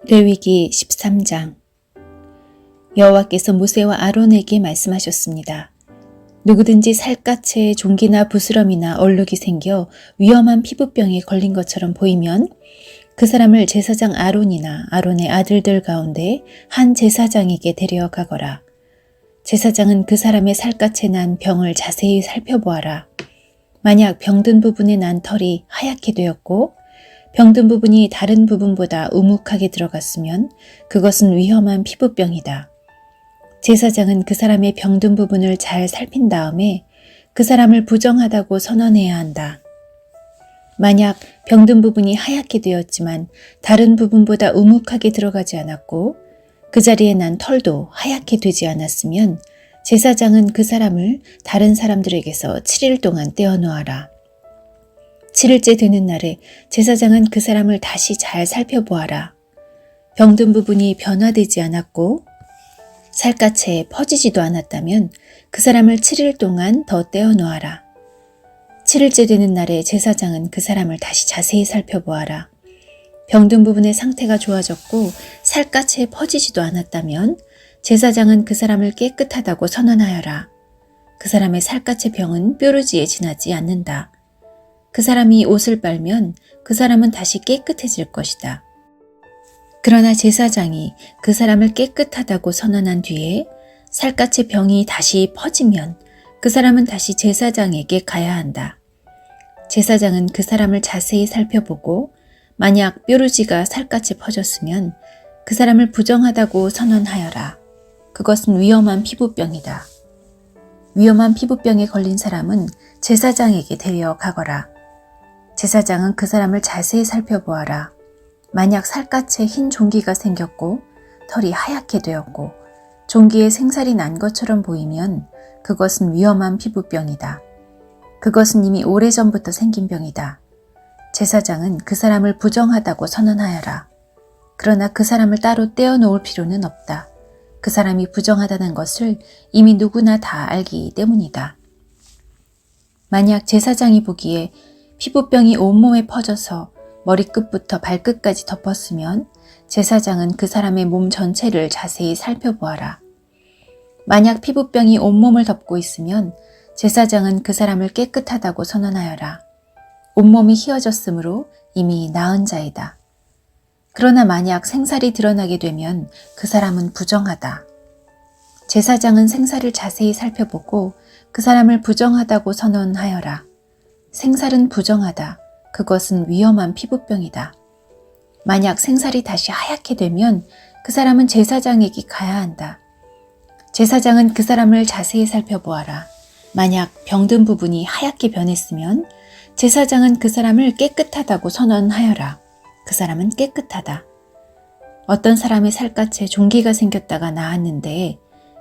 레위기 13장. 여호와께서 모세와 아론에게 말씀하셨습니다. 누구든지 살갗에 종기나 부스럼이나 얼룩이 생겨 위험한 피부병에 걸린 것처럼 보이면 그 사람을 제사장 아론이나 아론의 아들들 가운데 한 제사장에게 데려가거라. 제사장은 그 사람의 살갗에 난 병을 자세히 살펴보아라. 만약 병든 부분에 난 털이 하얗게 되었고 병든 부분이 다른 부분보다 우묵하게 들어갔으면 그것은 위험한 피부병이다. 제사장은 그 사람의 병든 부분을 잘 살핀 다음에 그 사람을 부정하다고 선언해야 한다. 만약 병든 부분이 하얗게 되었지만 다른 부분보다 우묵하게 들어가지 않았고 그 자리에 난 털도 하얗게 되지 않았으면 제사장은 그 사람을 다른 사람들에게서 7일 동안 떼어놓아라. 7일째 되는 날에 제사장은 그 사람을 다시 잘 살펴보아라. 병든 부분이 변화되지 않았고 살갗에 퍼지지도 않았다면 그 사람을 7일 동안 더 떼어놓아라. 7일째 되는 날에 제사장은 그 사람을 다시 자세히 살펴보아라. 병든 부분의 상태가 좋아졌고 살갗에 퍼지지도 않았다면 제사장은 그 사람을 깨끗하다고 선언하여라. 그 사람의 살갗의 병은 뾰루지에 지나지 않는다. 그 사람이 옷을 빨면 그 사람은 다시 깨끗해질 것이다. 그러나 제사장이 그 사람을 깨끗하다고 선언한 뒤에 살갗의 병이 다시 퍼지면 그 사람은 다시 제사장에게 가야 한다. 제사장은 그 사람을 자세히 살펴보고 만약 뾰루지가 살갗에 퍼졌으면 그 사람을 부정하다고 선언하여라. 그것은 위험한 피부병이다. 위험한 피부병에 걸린 사람은 제사장에게 데려가거라. 제사장은 그 사람을 자세히 살펴보아라. 만약 살갗에 흰 종기가 생겼고 털이 하얗게 되었고 종기에 생살이 난 것처럼 보이면 그것은 위험한 피부병이다. 그것은 이미 오래전부터 생긴 병이다. 제사장은 그 사람을 부정하다고 선언하여라. 그러나 그 사람을 따로 떼어놓을 필요는 없다. 그 사람이 부정하다는 것을 이미 누구나 다 알기 때문이다. 만약 제사장이 보기에 피부병이 온몸에 퍼져서 머리끝부터 발끝까지 덮었으면 제사장은 그 사람의 몸 전체를 자세히 살펴보아라. 만약 피부병이 온몸을 덮고 있으면 제사장은 그 사람을 깨끗하다고 선언하여라. 온몸이 휘어졌으므로 이미 나은 자이다. 그러나 만약 생살이 드러나게 되면 그 사람은 부정하다. 제사장은 생살을 자세히 살펴보고 그 사람을 부정하다고 선언하여라. 생살은 부정하다. 그것은 위험한 피부병이다. 만약 생살이 다시 하얗게 되면 그 사람은 제사장에게 가야 한다. 제사장은 그 사람을 자세히 살펴보아라. 만약 병든 부분이 하얗게 변했으면 제사장은 그 사람을 깨끗하다고 선언하여라. 그 사람은 깨끗하다. 어떤 사람의 살갗에 종기가 생겼다가 나았는데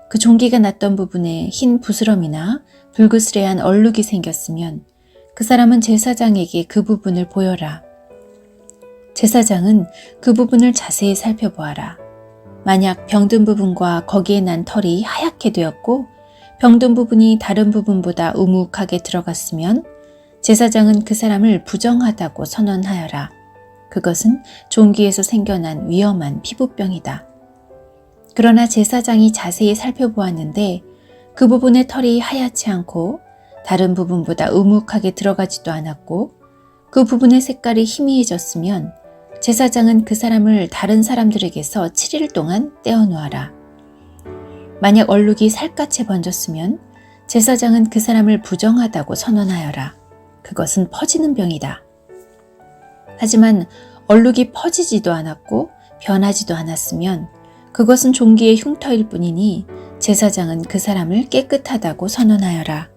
그 종기가 났던 부분에 흰 부스럼이나 불그스레한 얼룩이 생겼으면 그 사람은 제사장에게 그 부분을 보여라. 제사장은 그 부분을 자세히 살펴보아라. 만약 병든 부분과 거기에 난 털이 하얗게 되었고 병든 부분이 다른 부분보다 우묵하게 들어갔으면 제사장은 그 사람을 부정하다고 선언하여라. 그것은 종기에서 생겨난 위험한 피부병이다. 그러나 제사장이 자세히 살펴보았는데 그 부분의 털이 하얗지 않고 다른 부분보다 우묵하게 들어가지도 않았고 그 부분의 색깔이 희미해졌으면 제사장은 그 사람을 다른 사람들에게서 7일 동안 떼어놓아라. 만약 얼룩이 살갗에 번졌으면 제사장은 그 사람을 부정하다고 선언하여라. 그것은 퍼지는 병이다. 하지만 얼룩이 퍼지지도 않았고 변하지도 않았으면 그것은 종기의 흉터일 뿐이니 제사장은 그 사람을 깨끗하다고 선언하여라.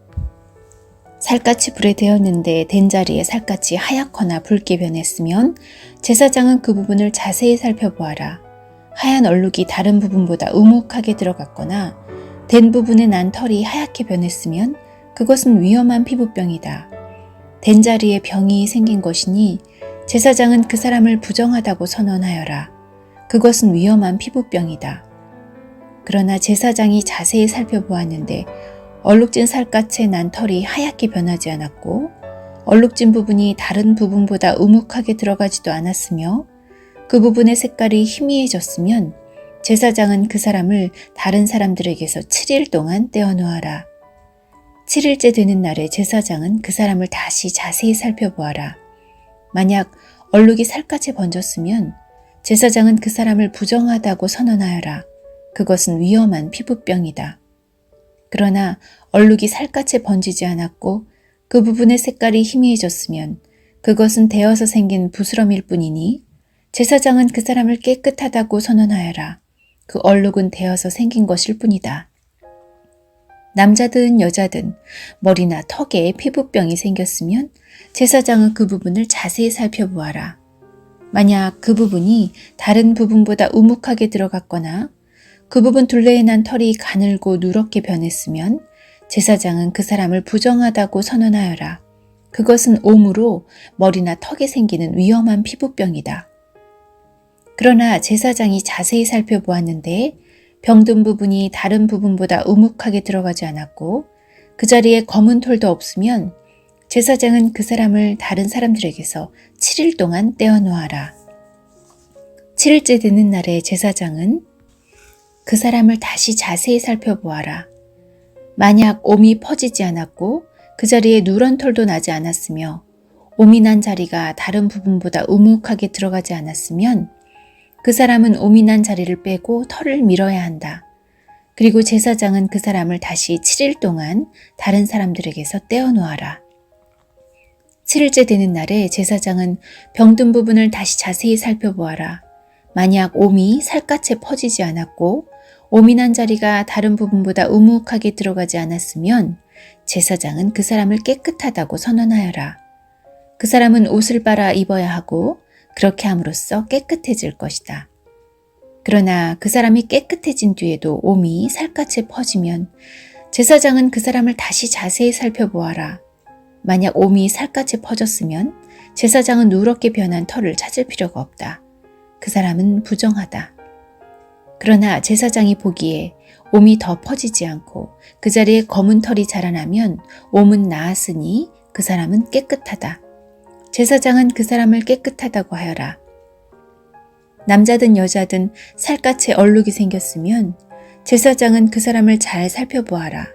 살갗이 불에 데었는데 댄 자리에 살갗이 하얗거나 붉게 변했으면 제사장은 그 부분을 자세히 살펴보아라. 하얀 얼룩이 다른 부분보다 우묵하게 들어갔거나 댄 부분에 난 털이 하얗게 변했으면 그것은 위험한 피부병이다. 댄 자리에 병이 생긴 것이니 제사장은 그 사람을 부정하다고 선언하여라. 그것은 위험한 피부병이다. 그러나 제사장이 자세히 살펴보았는데 얼룩진 살갗에 난 털이 하얗게 변하지 않았고 얼룩진 부분이 다른 부분보다 우묵하게 들어가지도 않았으며 그 부분의 색깔이 희미해졌으면 제사장은 그 사람을 다른 사람들에게서 7일 동안 떼어놓아라. 7일째 되는 날에 제사장은 그 사람을 다시 자세히 살펴보아라. 만약 얼룩이 살갗에 번졌으면 제사장은 그 사람을 부정하다고 선언하여라. 그것은 위험한 피부병이다. 그러나 얼룩이 살갗에 번지지 않았고 그 부분의 색깔이 희미해졌으면 그것은 데어서 생긴 부스럼일 뿐이니 제사장은 그 사람을 깨끗하다고 선언하여라. 그 얼룩은 데어서 생긴 것일 뿐이다. 남자든 여자든 머리나 턱에 피부병이 생겼으면 제사장은 그 부분을 자세히 살펴보아라. 만약 그 부분이 다른 부분보다 우묵하게 들어갔거나 그 부분 둘레에 난 털이 가늘고 누렇게 변했으면 제사장은 그 사람을 부정하다고 선언하여라. 그것은 옴으로 머리나 턱에 생기는 위험한 피부병이다. 그러나 제사장이 자세히 살펴보았는데 병든 부분이 다른 부분보다 우묵하게 들어가지 않았고 그 자리에 검은 털도 없으면 제사장은 그 사람을 다른 사람들에게서 7일 동안 떼어놓아라. 7일째 되는 날에 제사장은 그 사람을 다시 자세히 살펴보아라. 만약 옴이 퍼지지 않았고 그 자리에 누런 털도 나지 않았으며 옴이 난 자리가 다른 부분보다 우묵하게 들어가지 않았으면 그 사람은 옴이 난 자리를 빼고 털을 밀어야 한다. 그리고 제사장은 그 사람을 다시 7일 동안 다른 사람들에게서 떼어놓아라. 7일째 되는 날에 제사장은 병든 부분을 다시 자세히 살펴보아라. 만약 옴이 살갗에 퍼지지 않았고 옴이 난 자리가 다른 부분보다 우묵하게 들어가지 않았으면 제사장은 그 사람을 깨끗하다고 선언하여라. 그 사람은 옷을 빨아 입어야 하고 그렇게 함으로써 깨끗해질 것이다. 그러나 그 사람이 깨끗해진 뒤에도 옴이 살갗에 퍼지면 제사장은 그 사람을 다시 자세히 살펴보아라. 만약 옴이 살갗에 퍼졌으면 제사장은 누렇게 변한 털을 찾을 필요가 없다. 그 사람은 부정하다. 그러나 제사장이 보기에 옴이 더 퍼지지 않고 그 자리에 검은 털이 자라나면 옴은 나았으니 그 사람은 깨끗하다. 제사장은 그 사람을 깨끗하다고 하여라. 남자든 여자든 살갗에 얼룩이 생겼으면 제사장은 그 사람을 잘 살펴보아라.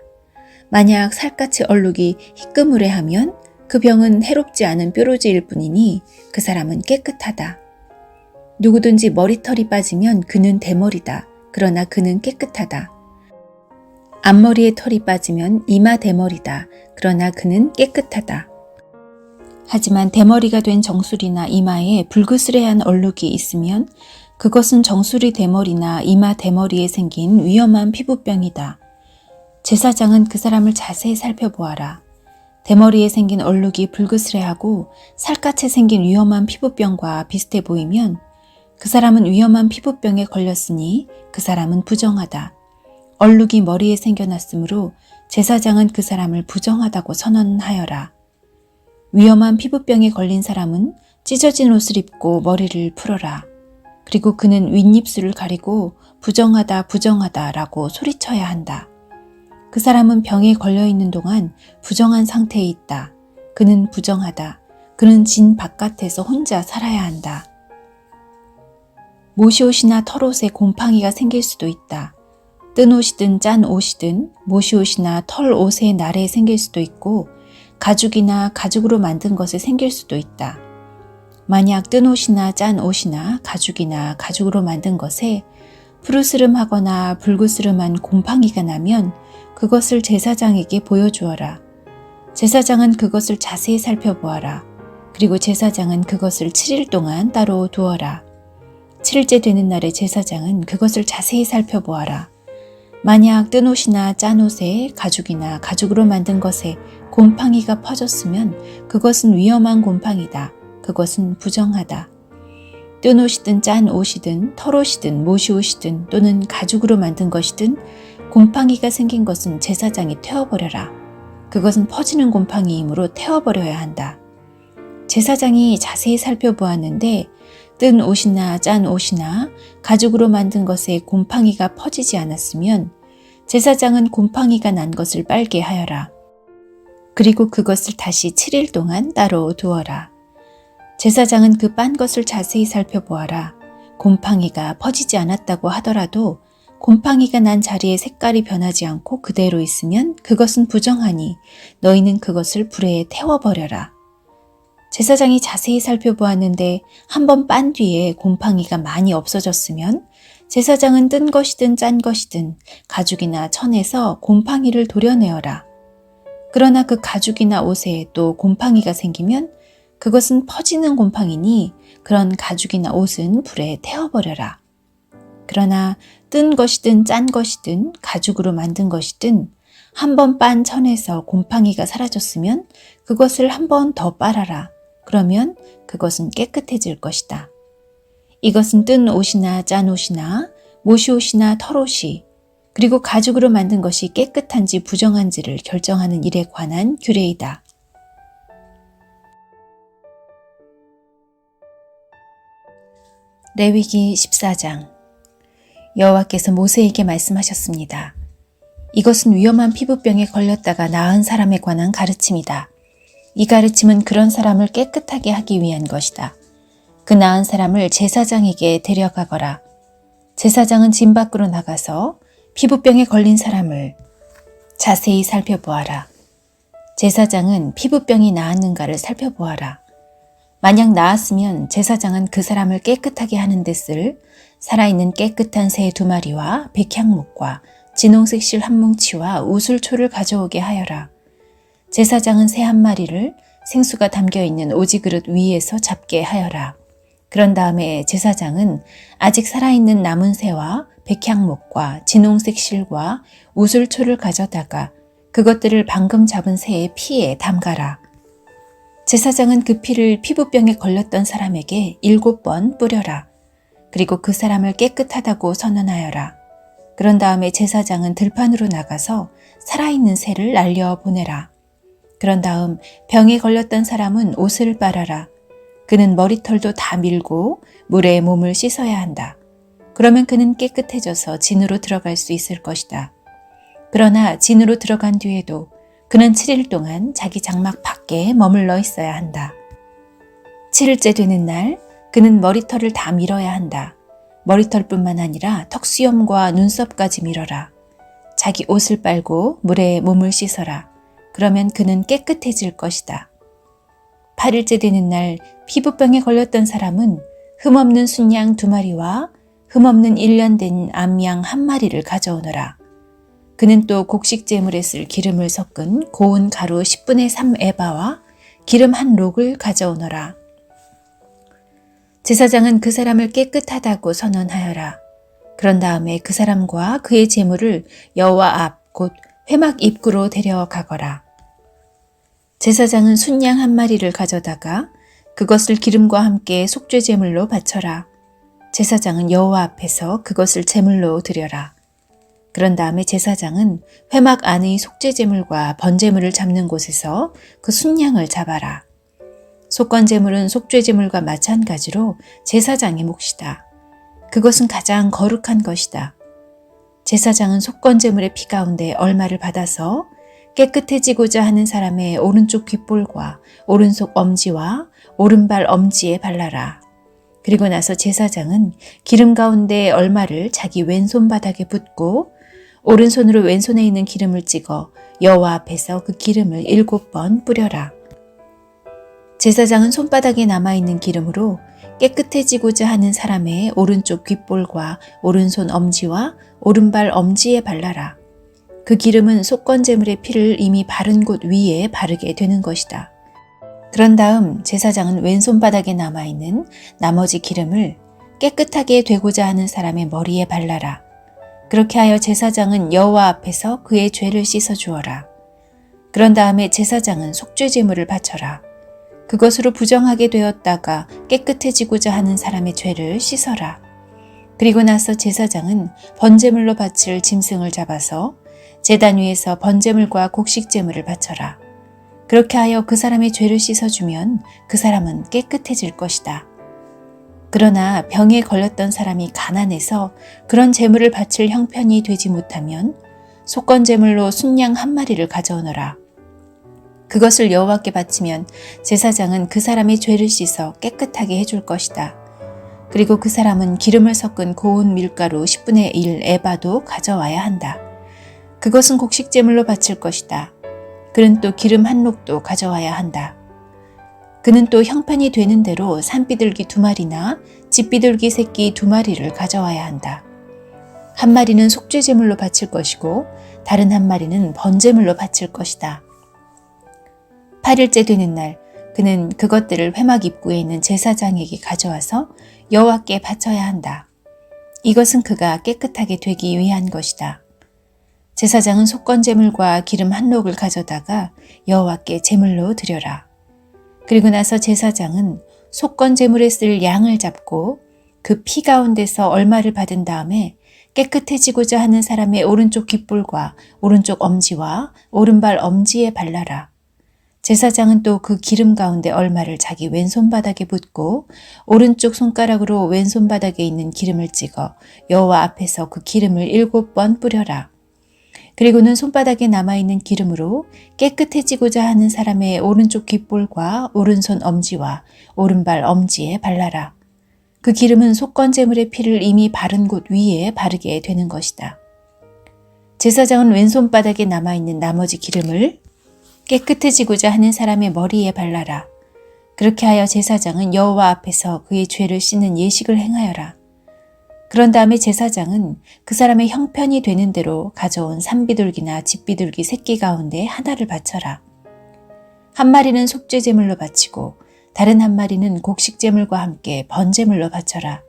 만약 살갗의 얼룩이 희끄무레하면 그 병은 해롭지 않은 뾰루지일 뿐이니 그 사람은 깨끗하다. 누구든지 머리털이 빠지면 그는 대머리다. 그러나 그는 깨끗하다. 앞머리에 털이 빠지면 이마 대머리다. 그러나 그는 깨끗하다. 하지만 대머리가 된 정수리나 이마에 불그스레한 얼룩이 있으면 그것은 정수리 대머리나 이마 대머리에 생긴 위험한 피부병이다. 제사장은 그 사람을 자세히 살펴보아라. 대머리에 생긴 얼룩이 불그스레하고 살갗에 생긴 위험한 피부병과 비슷해 보이면 그 사람은 위험한 피부병에 걸렸으니 그 사람은 부정하다. 얼룩이 머리에 생겨났으므로 제사장은 그 사람을 부정하다고 선언하여라. 위험한 피부병에 걸린 사람은 찢어진 옷을 입고 머리를 풀어라. 그리고 그는 윗입술을 가리고 부정하다 부정하다 라고 소리쳐야 한다. 그 사람은 병에 걸려있는 동안 부정한 상태에 있다. 그는 부정하다. 그는 진 바깥에서 혼자 살아야 한다. 모시옷이나 털옷에 곰팡이가 생길 수도 있다. 뜬 옷이든 짠 옷이든 모시옷이나 털옷의 날에 생길 수도 있고 가죽이나 가죽으로 만든 것에 생길 수도 있다. 만약 뜬 옷이나 짠 옷이나 가죽이나 가죽으로 만든 것에 푸르스름하거나 붉으스름한 곰팡이가 나면 그것을 제사장에게 보여주어라. 제사장은 그것을 자세히 살펴보아라. 그리고 제사장은 그것을 7일 동안 따로 두어라. 7일째 되는 날에 제사장은 그것을 자세히 살펴보아라. 만약 뜬 옷이나 짠 옷에 가죽이나 가죽으로 만든 것에 곰팡이가 퍼졌으면 그것은 위험한 곰팡이다. 그것은 부정하다. 뜬 옷이든 짠 옷이든 털옷이든 모시옷이든 또는 가죽으로 만든 것이든 곰팡이가 생긴 것은 제사장이 태워버려라. 그것은 퍼지는 곰팡이이므로 태워버려야 한다. 제사장이 자세히 살펴보았는데 뜬 옷이나 짠 옷이나 가죽으로 만든 것에 곰팡이가 퍼지지 않았으면 제사장은 곰팡이가 난 것을 빨게 하여라. 그리고 그것을 다시 7일 동안 따로 두어라. 제사장은 그 빤 것을 자세히 살펴보아라. 곰팡이가 퍼지지 않았다고 하더라도 곰팡이가 난 자리의 색깔이 변하지 않고 그대로 있으면 그것은 부정하니 너희는 그것을 불에 태워버려라. 제사장이 자세히 살펴보았는데 한 번 빤 뒤에 곰팡이가 많이 없어졌으면 제사장은 뜬 것이든 짠 것이든 가죽이나 천에서 곰팡이를 도려내어라. 그러나 그 가죽이나 옷에 또 곰팡이가 생기면 그것은 퍼지는 곰팡이니 그런 가죽이나 옷은 불에 태워버려라. 그러나 뜬 것이든 짠 것이든 가죽으로 만든 것이든 한 번 빤 천에서 곰팡이가 사라졌으면 그것을 한 번 더 빨아라. 그러면 그것은 깨끗해질 것이다. 이것은 뜬 옷이나 짠 옷이나 모시옷이나 털옷이 그리고 가죽으로 만든 것이 깨끗한지 부정한지를 결정하는 일에 관한 규례이다. 레위기 14장. 여호와께서 모세에게 말씀하셨습니다. 이것은 위험한 피부병에 걸렸다가 나은 사람에 관한 가르침이다. 이 가르침은 그런 사람을 깨끗하게 하기 위한 것이다. 그 나은 사람을 제사장에게 데려가거라. 제사장은 진 밖으로 나가서 피부병에 걸린 사람을 자세히 살펴보아라. 제사장은 피부병이 나았는가를 살펴보아라. 만약 나았으면 제사장은 그 사람을 깨끗하게 하는 데 쓸 살아있는 깨끗한 새 2마리와 백향목과 진홍색 실 1뭉치와 우슬초를 가져오게 하여라. 제사장은 새 1마리를 생수가 담겨있는 오지그릇 위에서 잡게 하여라. 그런 다음에 제사장은 아직 살아있는 남은 새와 백향목과 진홍색 실과 우슬초를 가져다가 그것들을 방금 잡은 새의 피에 담가라. 제사장은 그 피를 피부병에 걸렸던 사람에게 7번 뿌려라. 그리고 그 사람을 깨끗하다고 선언하여라. 그런 다음에 제사장은 들판으로 나가서 살아있는 새를 날려보내라. 그런 다음 병에 걸렸던 사람은 옷을 빨아라. 그는 머리털도 다 밀고 물에 몸을 씻어야 한다. 그러면 그는 깨끗해져서 진으로 들어갈 수 있을 것이다. 그러나 진으로 들어간 뒤에도 그는 7일 동안 자기 장막 밖에 머물러 있어야 한다. 7일째 되는 날 그는 머리털을 다 밀어야 한다. 머리털뿐만 아니라 턱수염과 눈썹까지 밀어라. 자기 옷을 빨고 물에 몸을 씻어라. 그러면 그는 깨끗해질 것이다. 8일째 되는 날 피부병에 걸렸던 사람은 흠없는 순양 2마리와 흠없는 1년 된 암양 1마리를 가져오너라. 그는 또 곡식 제물에 쓸 기름을 섞은 고운 가루 10분의 3 에바와 기름 1록을 가져오너라. 제사장은 그 사람을 깨끗하다고 선언하여라. 그런 다음에 그 사람과 그의 제물을 여호와 앞 곧 회막 입구로 데려가거라. 제사장은 순양 1마리를 가져다가 그것을 기름과 함께 속죄 제물로 바쳐라. 제사장은 여호와 앞에서 그것을 제물로 드려라. 그런 다음에 제사장은 회막 안의 속죄 제물과 번제물을 잡는 곳에서 그 순양을 잡아라. 속건 제물은 속죄 제물과 마찬가지로 제사장의 몫이다. 그것은 가장 거룩한 것이다. 제사장은 속건 제물의 피 가운데 얼마를 받아서 깨끗해지고자 하는 사람의 오른쪽 귓볼과 오른손 엄지와 오른발 엄지에 발라라. 그리고 나서 제사장은 기름 가운데 얼마를 자기 왼손 바닥에 붓고 오른손으로 왼손에 있는 기름을 찍어 여호와 앞에서 그 기름을 7번 뿌려라. 제사장은 손바닥에 남아있는 기름으로 깨끗해지고자 하는 사람의 오른쪽 귓볼과 오른손 엄지와 오른발 엄지에 발라라. 그 기름은 속건 제물의 피를 이미 바른 곳 위에 바르게 되는 것이다. 그런 다음 제사장은 왼손 바닥에 남아있는 나머지 기름을 깨끗하게 되고자 하는 사람의 머리에 발라라. 그렇게 하여 제사장은 여호와 앞에서 그의 죄를 씻어 주어라. 그런 다음에 제사장은 속죄 제물을 바쳐라. 그것으로 부정하게 되었다가 깨끗해지고자 하는 사람의 죄를 씻어라. 그리고 나서 제사장은 번제물로 바칠 짐승을 잡아서 제단 위에서 번제물과 곡식 제물을 바쳐라. 그렇게 하여 그 사람의 죄를 씻어주면 그 사람은 깨끗해질 것이다. 그러나 병에 걸렸던 사람이 가난해서 그런 제물을 바칠 형편이 되지 못하면 속건 제물로 순양 1마리를 가져오너라. 그것을 여호와께 바치면 제사장은 그 사람의 죄를 씻어 깨끗하게 해줄 것이다. 그리고 그 사람은 기름을 섞은 고운 밀가루 10분의 1 에바도 가져와야 한다. 그것은 곡식제물로 바칠 것이다. 그는 또 기름 한 록도 가져와야 한다. 그는 또 형편이 되는 대로 산비둘기 2마리나 집비둘기 새끼 2마리를 가져와야 한다. 한 마리는 속죄제물로 바칠 것이고 다른 한 마리는 번제물로 바칠 것이다. 8일째 되는 날 그는 그것들을 회막 입구에 있는 제사장에게 가져와서 여호와께 바쳐야 한다. 이것은 그가 깨끗하게 되기 위한 것이다. 제사장은 속건제물과 기름 한 록을 가져다가 여호와께 제물로 드려라. 그리고 나서 제사장은 속건제물에 쓸 양을 잡고 그 피 가운데서 얼마를 받은 다음에 깨끗해지고자 하는 사람의 오른쪽 귓볼과 오른쪽 엄지와 오른발 엄지에 발라라. 제사장은 또 그 기름 가운데 얼마를 자기 왼손바닥에 붓고 오른쪽 손가락으로 왼손바닥에 있는 기름을 찍어 여호와 앞에서 그 기름을 7번 뿌려라. 그리고는 손바닥에 남아있는 기름으로 깨끗해지고자 하는 사람의 오른쪽 귓볼과 오른손 엄지와 오른발 엄지에 발라라. 그 기름은 속건제물의 피를 이미 바른 곳 위에 바르게 되는 것이다. 제사장은 왼손바닥에 남아있는 나머지 기름을 깨끗해지고자 하는 사람의 머리에 발라라. 그렇게 하여 제사장은 여호와 앞에서 그의 죄를 씻는 예식을 행하여라. 그런 다음에 제사장은 그 사람의 형편이 되는 대로 가져온 산비둘기나 집비둘기 새끼 가운데 하나를 바쳐라. 한 마리는 속죄제물로 바치고 다른 한 마리는 곡식제물과 함께 번제물로 바쳐라.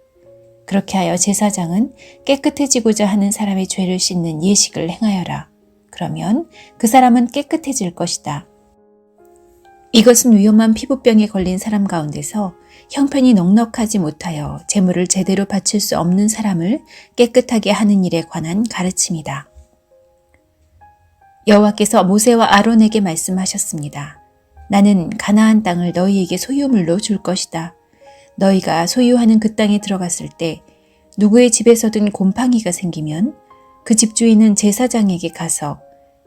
그렇게 하여 제사장은 깨끗해지고자 하는 사람의 죄를 씻는 예식을 행하여라. 그러면 그 사람은 깨끗해질 것이다. 이것은 위험한 피부병에 걸린 사람 가운데서 형편이 넉넉하지 못하여 제물을 제대로 바칠 수 없는 사람을 깨끗하게 하는 일에 관한 가르침이다. 여호와께서 모세와 아론에게 말씀하셨습니다. 나는 가나안 땅을 너희에게 소유물로 줄 것이다. 너희가 소유하는 그 땅에 들어갔을 때 누구의 집에서든 곰팡이가 생기면 그 집주인은 제사장에게 가서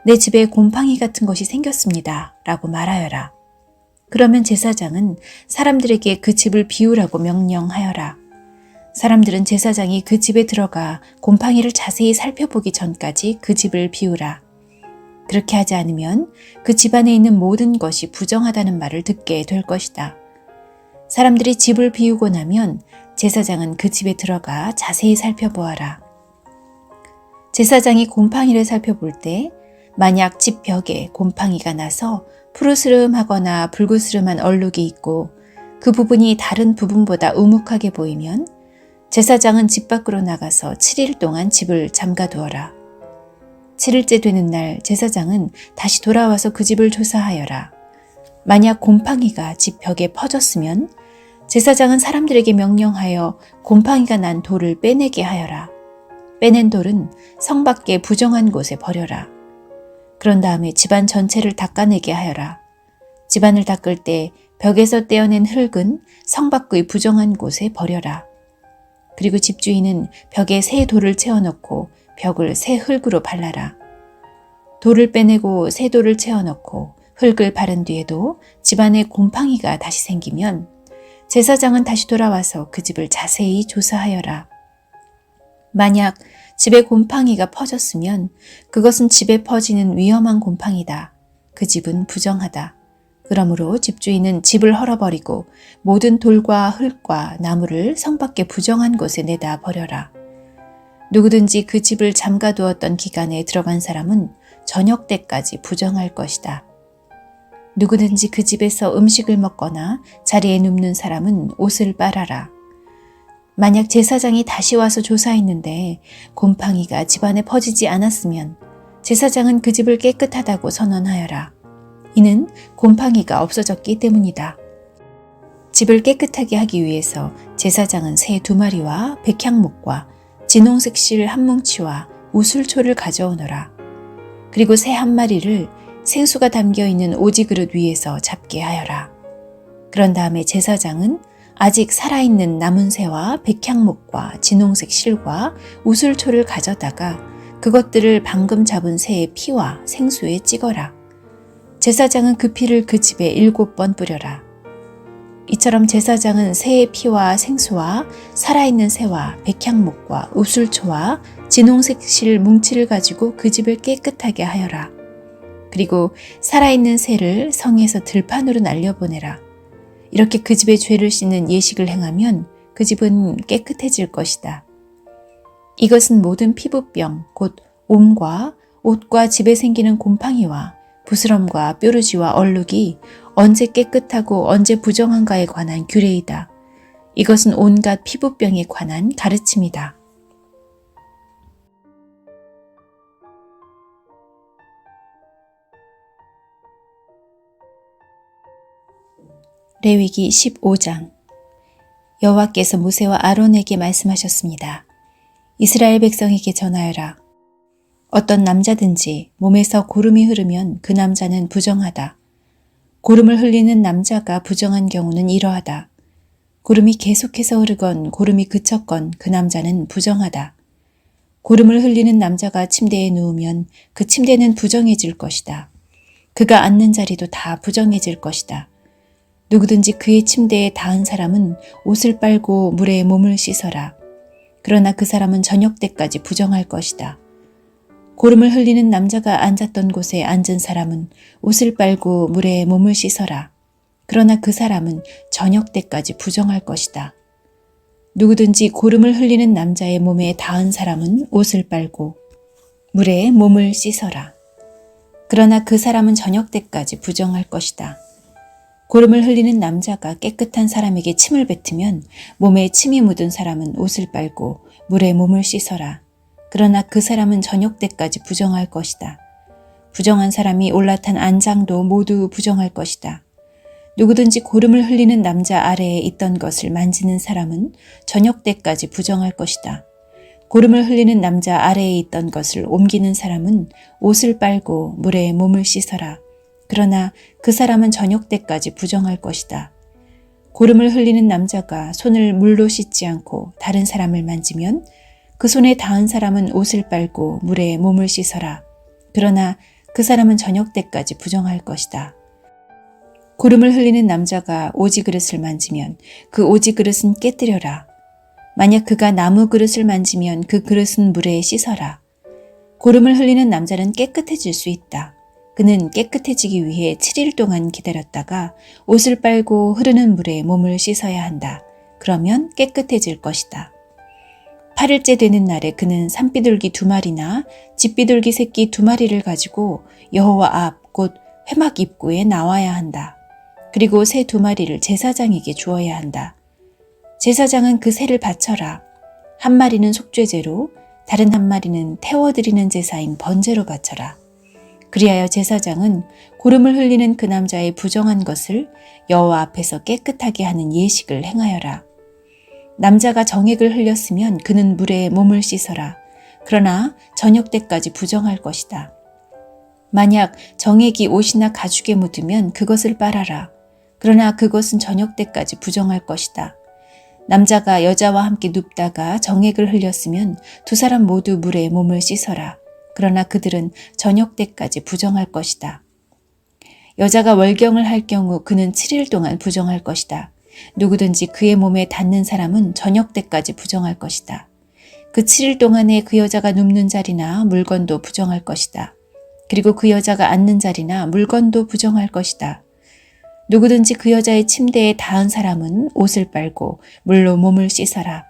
내 집에 곰팡이 같은 것이 생겼습니다. 라고 말하여라. 그러면 제사장은 사람들에게 그 집을 비우라고 명령하여라. 사람들은 제사장이 그 집에 들어가 곰팡이를 자세히 살펴보기 전까지 그 집을 비우라. 그렇게 하지 않으면 그 집안에 있는 모든 것이 부정하다는 말을 듣게 될 것이다. 사람들이 집을 비우고 나면 제사장은 그 집에 들어가 자세히 살펴보아라. 제사장이 곰팡이를 살펴볼 때 만약 집 벽에 곰팡이가 나서 푸르스름하거나 붉으스름한 얼룩이 있고 그 부분이 다른 부분보다 우묵하게 보이면 제사장은 집 밖으로 나가서 7일 동안 집을 잠가두어라. 7일째 되는 날 제사장은 다시 돌아와서 그 집을 조사하여라. 만약 곰팡이가 집 벽에 퍼졌으면 제사장은 사람들에게 명령하여 곰팡이가 난 돌을 빼내게 하여라. 빼낸 돌은 성 밖의 부정한 곳에 버려라. 그런 다음에 집안 전체를 닦아내게 하여라. 집안을 닦을 때 벽에서 떼어낸 흙은 성 밖의 부정한 곳에 버려라. 그리고 집주인은 벽에 새 돌을 채워넣고 벽을 새 흙으로 발라라. 돌을 빼내고 새 돌을 채워넣고 흙을 바른 뒤에도 집안에 곰팡이가 다시 생기면 제사장은 다시 돌아와서 그 집을 자세히 조사하여라. 만약 집에 곰팡이가 퍼졌으면 그것은 집에 퍼지는 위험한 곰팡이다. 그 집은 부정하다. 그러므로 집주인은 집을 헐어버리고 모든 돌과 흙과 나무를 성 밖의 부정한 곳에 내다 버려라. 누구든지 그 집을 잠가두었던 기간에 들어간 사람은 저녁 때까지 부정할 것이다. 누구든지 그 집에서 음식을 먹거나 자리에 눕는 사람은 옷을 빨아라. 만약 제사장이 다시 와서 조사했는데 곰팡이가 집안에 퍼지지 않았으면 제사장은 그 집을 깨끗하다고 선언하여라. 이는 곰팡이가 없어졌기 때문이다. 집을 깨끗하게 하기 위해서 제사장은 새 2마리와 백향목과 진홍색 실 한 뭉치와 우술초를 가져오너라. 그리고 새 1마리를 생수가 담겨있는 오지그릇 위에서 잡게 하여라. 그런 다음에 제사장은 아직 살아있는 남은 새와 백향목과 진홍색 실과 우술초를 가져다가 그것들을 방금 잡은 새의 피와 생수에 찍어라. 제사장은 그 피를 그 집에 7번 뿌려라. 이처럼 제사장은 새의 피와 생수와 살아있는 새와 백향목과 우술초와 진홍색 실 뭉치를 가지고 그 집을 깨끗하게 하여라. 그리고 살아있는 새를 성에서 들판으로 날려보내라. 이렇게 그 집의 죄를 씻는 예식을 행하면 그 집은 깨끗해질 것이다. 이것은 모든 피부병, 곧 옴과 옷과 집에 생기는 곰팡이와 부스럼과 뾰루지와 얼룩이 언제 깨끗하고 언제 부정한가에 관한 규례이다. 이것은 온갖 피부병에 관한 가르침이다. 레위기 15장. 여호와께서 모세와 아론에게 말씀하셨습니다. 이스라엘 백성에게 전하여라. 어떤 남자든지 몸에서 고름이 흐르면 그 남자는 부정하다. 고름을 흘리는 남자가 부정한 경우는 이러하다. 고름이 계속해서 흐르건 고름이 그쳤건 그 남자는 부정하다. 고름을 흘리는 남자가 침대에 누우면 그 침대는 부정해질 것이다. 그가 앉는 자리도 다 부정해질 것이다. 누구든지 그의 침대에 닿은 사람은 옷을 빨고 물에 몸을 씻어라. 그러나 그 사람은 저녁 때까지 부정할 것이다. 고름을 흘리는 남자가 앉았던 곳에 앉은 사람은 옷을 빨고 물에 몸을 씻어라. 그러나 그 사람은 저녁 때까지 부정할 것이다. 누구든지 고름을 흘리는 남자의 몸에 닿은 사람은 옷을 빨고 물에 몸을 씻어라. 그러나 그 사람은 저녁 때까지 부정할 것이다. 고름을 흘리는 남자가 깨끗한 사람에게 침을 뱉으면 몸에 침이 묻은 사람은 옷을 빨고 물에 몸을 씻어라. 그러나 그 사람은 저녁 때까지 부정할 것이다. 부정한 사람이 올라탄 안장도 모두 부정할 것이다. 누구든지 고름을 흘리는 남자 아래에 있던 것을 만지는 사람은 저녁 때까지 부정할 것이다. 고름을 흘리는 남자 아래에 있던 것을 옮기는 사람은 옷을 빨고 물에 몸을 씻어라. 그러나 그 사람은 저녁 때까지 부정할 것이다. 고름을 흘리는 남자가 손을 물로 씻지 않고 다른 사람을 만지면 그 손에 닿은 사람은 옷을 빨고 물에 몸을 씻어라. 그러나 그 사람은 저녁 때까지 부정할 것이다. 고름을 흘리는 남자가 오지 그릇을 만지면 그 오지 그릇은 깨뜨려라. 만약 그가 나무 그릇을 만지면 그 그릇은 물에 씻어라. 고름을 흘리는 남자는 깨끗해질 수 있다. 그는 깨끗해지기 위해 7일 동안 기다렸다가 옷을 빨고 흐르는 물에 몸을 씻어야 한다. 그러면 깨끗해질 것이다. 8일째 되는 날에 그는 산비둘기 2마리나 집비둘기 새끼 2마리를 가지고 여호와 앞 곧 회막 입구에 나와야 한다. 그리고 새 2마리를 제사장에게 주어야 한다. 제사장은 그 새를 바쳐라. 1마리는 속죄제로 다른 1마리는 태워드리는 제사인 번제로 바쳐라. 그리하여 제사장은 고름을 흘리는 그 남자의 부정한 것을 여호와 앞에서 깨끗하게 하는 예식을 행하여라. 남자가 정액을 흘렸으면 그는 물에 몸을 씻어라. 그러나 저녁 때까지 부정할 것이다. 만약 정액이 옷이나 가죽에 묻으면 그것을 빨아라. 그러나 그것은 저녁 때까지 부정할 것이다. 남자가 여자와 함께 눕다가 정액을 흘렸으면 2사람 모두 물에 몸을 씻어라. 그러나 그들은 저녁 때까지 부정할 것이다. 여자가 월경을 할 경우 그는 7일 동안 부정할 것이다. 누구든지 그의 몸에 닿는 사람은 저녁 때까지 부정할 것이다. 그 7일 동안에 그 여자가 눕는 자리나 물건도 부정할 것이다. 그리고 그 여자가 앉는 자리나 물건도 부정할 것이다. 누구든지 그 여자의 침대에 닿은 사람은 옷을 빨고 물로 몸을 씻어라.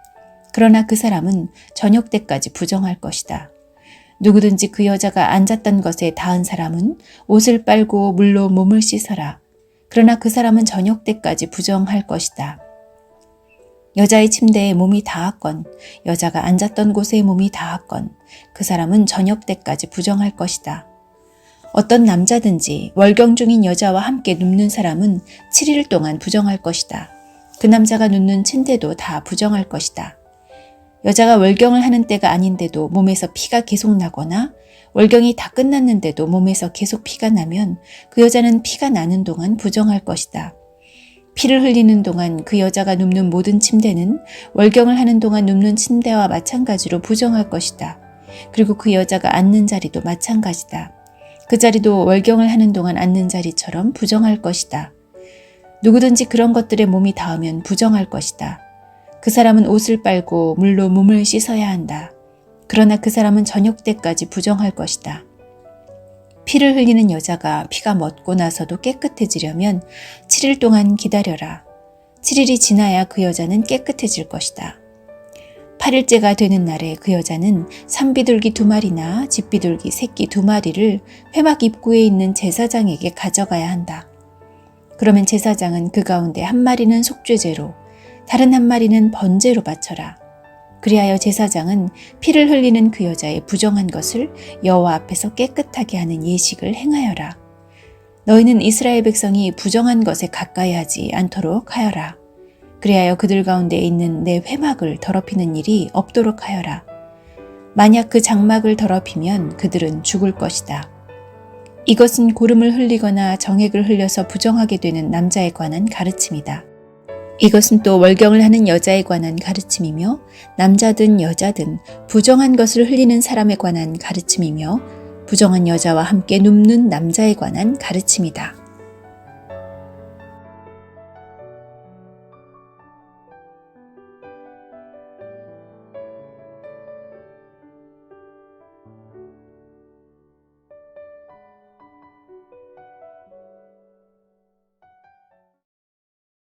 그러나 그 사람은 저녁 때까지 부정할 것이다. 누구든지 그 여자가 앉았던 것에 닿은 사람은 옷을 빨고 물로 몸을 씻어라. 그러나 그 사람은 저녁 때까지 부정할 것이다. 여자의 침대에 몸이 닿았건 여자가 앉았던 곳에 몸이 닿았건 그 사람은 저녁 때까지 부정할 것이다. 어떤 남자든지 월경 중인 여자와 함께 눕는 사람은 7일 동안 부정할 것이다. 그 남자가 눕는 침대도 다 부정할 것이다. 여자가 월경을 하는 때가 아닌데도 몸에서 피가 계속 나거나 월경이 다 끝났는데도 몸에서 계속 피가 나면 그 여자는 피가 나는 동안 부정할 것이다. 피를 흘리는 동안 그 여자가 눕는 모든 침대는 월경을 하는 동안 눕는 침대와 마찬가지로 부정할 것이다. 그리고 그 여자가 앉는 자리도 마찬가지다. 그 자리도 월경을 하는 동안 앉는 자리처럼 부정할 것이다. 누구든지 그런 것들에 몸이 닿으면 부정할 것이다. 그 사람은 옷을 빨고 물로 몸을 씻어야 한다. 그러나 그 사람은 저녁 때까지 부정할 것이다. 피를 흘리는 여자가 피가 멎고 나서도 깨끗해지려면 7일 동안 기다려라. 7일이 지나야 그 여자는 깨끗해질 것이다. 8일째가 되는 날에 그 여자는 산비둘기 2마리나 집비둘기 새끼 2마리를 회막 입구에 있는 제사장에게 가져가야 한다. 그러면 제사장은 그 가운데 1마리는 속죄제로, 다른 1마리는 번제로 바쳐라. 그리하여 제사장은 피를 흘리는 그 여자의 부정한 것을 여호와 앞에서 깨끗하게 하는 예식을 행하여라. 너희는 이스라엘 백성이 부정한 것에 가까이 하지 않도록 하여라. 그리하여 그들 가운데 있는 내 회막을 더럽히는 일이 없도록 하여라. 만약 그 장막을 더럽히면 그들은 죽을 것이다. 이것은 고름을 흘리거나 정액을 흘려서 부정하게 되는 남자에 관한 가르침이다. 이것은 또 월경을 하는 여자에 관한 가르침이며 남자든 여자든 부정한 것을 흘리는 사람에 관한 가르침이며 부정한 여자와 함께 눕는 남자에 관한 가르침이다.